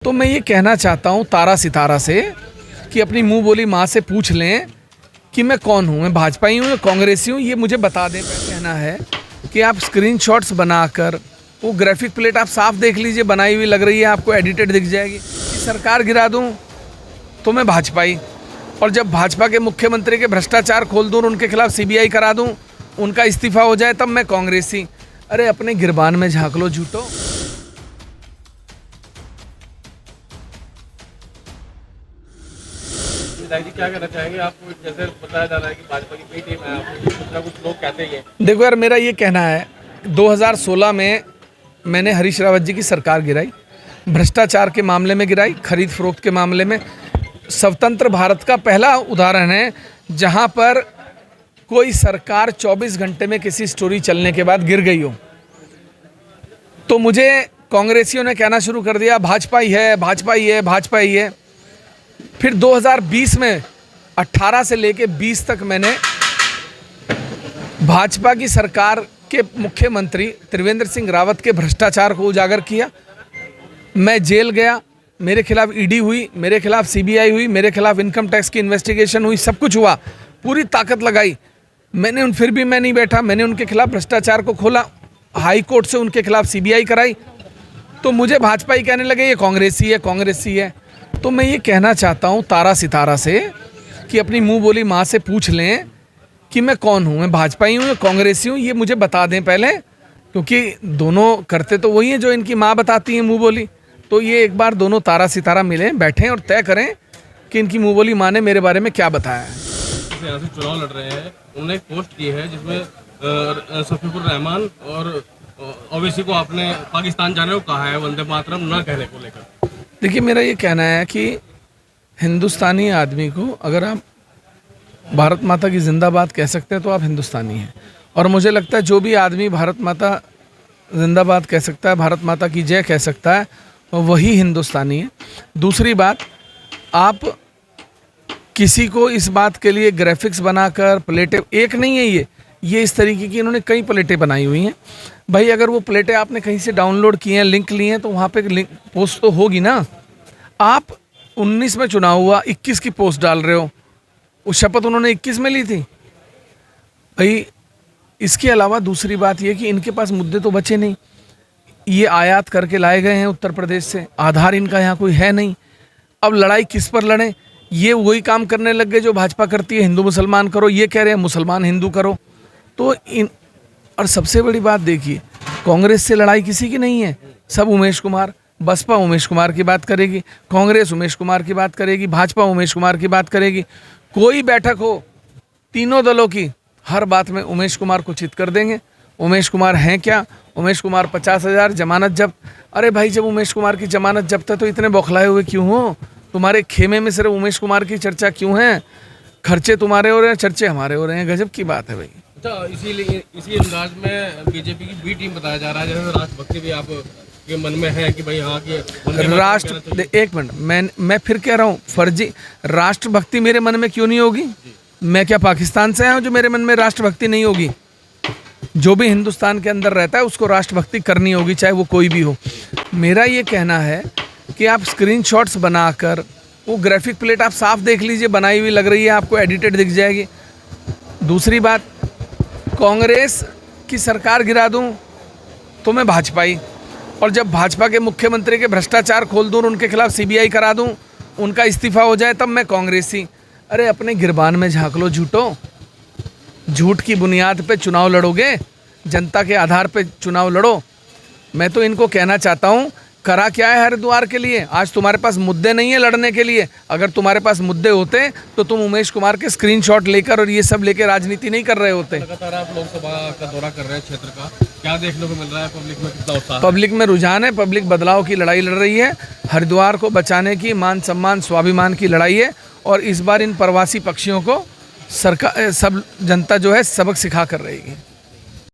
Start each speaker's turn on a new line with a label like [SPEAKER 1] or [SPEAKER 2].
[SPEAKER 1] तो मैं ये कहना चाहता हूँ तारा सितारा से कि अपनी मुंह बोली माँ से पूछ लें कि मैं कौन हूँ, मैं भाजपाई हूँ या कांग्रेसी हूँ, ये मुझे बता दें। कहना है कि आप स्क्रीनशॉट्स बनाकर वो ग्राफिक प्लेट आप साफ देख लीजिए, बनाई हुई लग रही है, आपको एडिटेड दिख जाएगी कि सरकार गिरा दूँ तो मैं भाजपाई, और जब भाजपा के मुख्यमंत्री के भ्रष्टाचार खोल दूँ, उनके खिलाफ सीबीआई करा दूँ, उनका इस्तीफा हो जाए, तब मैं कांग्रेसी। अरे अपने गिरबान में झांक लो झूठो।
[SPEAKER 2] क्या कहना चाहेंगे? आपको जैसे बताया जा रहा है कि भाजपा की बी टीम है, कुछ ना कुछ लोग कहते ही हैं।
[SPEAKER 1] देखो यार, मेरा ये कहना है 2016 में मैंने हरीश रावत जी की सरकार गिराई, भ्रष्टाचार के मामले में गिराई, खरीद फरोख्त के मामले में। स्वतंत्र भारत का पहला उदाहरण है जहां पर कोई सरकार 24 घंटे में किसी स्टोरी चलने के बाद गिर गई हो। तो मुझे कांग्रेसियों ने कहना शुरू कर दिया भाजपा ही है, भाजपा ही है, भाजपा ही है। फिर 2020 में 18 से लेके 20 तक मैंने भाजपा की सरकार के मुख्यमंत्री त्रिवेंद्र सिंह रावत के भ्रष्टाचार को उजागर किया। मैं जेल गया, मेरे खिलाफ ईडी हुई, मेरे खिलाफ सीबीआई हुई, मेरे खिलाफ इनकम टैक्स की इन्वेस्टिगेशन हुई, सब कुछ हुआ, पूरी ताकत लगाई मैंने। फिर भी मैं नहीं बैठा, मैंने उनके खिलाफ भ्रष्टाचार को खोला, हाई कोर्ट से उनके खिलाफ सीबीआई कराई। तो मुझे भाजपा ही कहने लगे ये कांग्रेसी है, कांग्रेसी है। तो मैं ये कहना चाहता हूँ तारा सितारा से कि अपनी मुंह बोली माँ से पूछ लें कि मैं कौन हूँ, मैं भाजपाई हूँ या कांग्रेसी हूँ, ये मुझे बता दें पहले, क्योंकि दोनों करते तो वही हैं जो इनकी माँ बताती हैं मुंह बोली। तो ये एक बार दोनों तारा सितारा मिलें, बैठें और तय करें कि इनकी मुंह बोली माँ ने मेरे बारे में क्या बताया है।
[SPEAKER 2] यहाँ से चुनाव लड़ रहे हैं, उन्होंने एक पोस्ट की है जिसमें शफीकुर रहमान और ओवैसी को आपने पाकिस्तान जाने को कहा है वंदे मातरम न कहने को लेकर।
[SPEAKER 1] देखिए, मेरा ये कहना है कि हिंदुस्तानी आदमी को अगर आप भारत माता की जिंदाबाद कह सकते हैं तो आप हिंदुस्तानी हैं। और मुझे लगता है जो भी आदमी भारत माता जिंदाबाद कह सकता है, भारत माता की जय कह सकता है, वही हिंदुस्तानी है। दूसरी बात, आप किसी को इस बात के लिए ग्राफिक्स बनाकर प्लेटें, एक नहीं है ये इस तरीके की इन्होंने कई प्लेटें बनाई हुई हैं। भाई अगर वो प्लेटें आपने कहीं से डाउनलोड की हैं, लिंक लिए हैं, तो वहाँ पे लिंक पोस्ट तो होगी ना। आप 19 में चुनाव हुआ, 21 की पोस्ट डाल रहे हो। वो शपथ उन्होंने 21 में ली थी भाई। इसके अलावा दूसरी बात ये कि इनके पास मुद्दे तो बचे नहीं, ये आयात करके लाए गए हैं उत्तर प्रदेश से, आधार इनका यहाँ कोई है नहीं। अब लड़ाई किस पर लड़ें? ये वही काम करने लग गए जो भाजपा करती है, हिंदू मुसलमान करो, ये कह रहे हैं मुसलमान हिंदू करो। तो और सबसे बड़ी बात देखिए, कांग्रेस से लड़ाई किसी की नहीं है, सब उमेश कुमार, बसपा उमेश कुमार की बात करेगी, कांग्रेस उमेश कुमार की बात करेगी, भाजपा उमेश कुमार की बात करेगी। कोई बैठक हो तीनों दलों की, हर बात में उमेश कुमार को चित कर देंगे। उमेश कुमार हैं क्या? उमेश कुमार 50,000 जमानत जब्त। अरे भाई, जब उमेश कुमार की जमानत जब्त है तो इतने बौखलाए हुए क्यों हो? तुम्हारे खेमे में सिर्फ उमेश कुमार की चर्चा क्यों है? खर्चे तुम्हारे हो रहे हैं, चर्चे हमारे हो रहे हैं। गजब की बात है भाई।
[SPEAKER 2] अच्छा, इसी अंदाज में बीजेपी की बी टीम बताया जा रहा है, जैसे राष्ट्रभक्ति भी आप के मन में है कि भाई हाँ की
[SPEAKER 1] राष्ट्र, एक मिनट, मैं फिर कह रहा हूँ, फर्जी राष्ट्रभक्ति मेरे मन में क्यों नहीं होगी? मैं क्या पाकिस्तान से आया हूँ जो मेरे मन में राष्ट्रभक्ति नहीं होगी? जो भी हिंदुस्तान के अंदर रहता है उसको राष्ट्रभक्ति करनी होगी, चाहे वो कोई भी हो। मेरा ये कहना है कि आप स्क्रीनशॉट्स बनाकर वो ग्राफिक प्लेट आप साफ देख लीजिए, बनाई हुई लग रही है, आपको एडिटेड दिख जाएगी। दूसरी बात, कांग्रेस की सरकार गिरा दूं तो मैं भाजपाई, और जब भाजपा के मुख्यमंत्री के भ्रष्टाचार खोल दूं, उनके खिलाफ सीबीआई करा दूं, उनका इस्तीफा हो जाए, तब मैं कांग्रेसी। अरे अपने गिरबान में झांक लो झूठो। झूठ की बुनियाद पे चुनाव लड़ोगे, जनता के आधार पे चुनाव लड़ो। मैं तो इनको कहना चाहता हूँ, करा क्या है हरिद्वार के लिए? आज तुम्हारे पास मुद्दे नहीं है लड़ने के लिए। अगर तुम्हारे पास मुद्दे होते तो तुम उमेश कुमार के स्क्रीनशॉट लेकर और ये सब लेकर राजनीति नहीं कर रहे होते।
[SPEAKER 2] लगातार आप लोकसभा का दौरा कर रहे हैं, क्षेत्र का क्या देखने को मिल रहा है? पब्लिक में कितना उत्साह?
[SPEAKER 1] पब्लिक में रुझान है, पब्लिक बदलाव की लड़ाई लड़ रही है, हरिद्वार को बचाने की, मान सम्मान स्वाभिमान की लड़ाई है। और इस बार इन प्रवासी पक्षियों को सरकार, सब जनता जो है सबक सिखा कर रहेगी।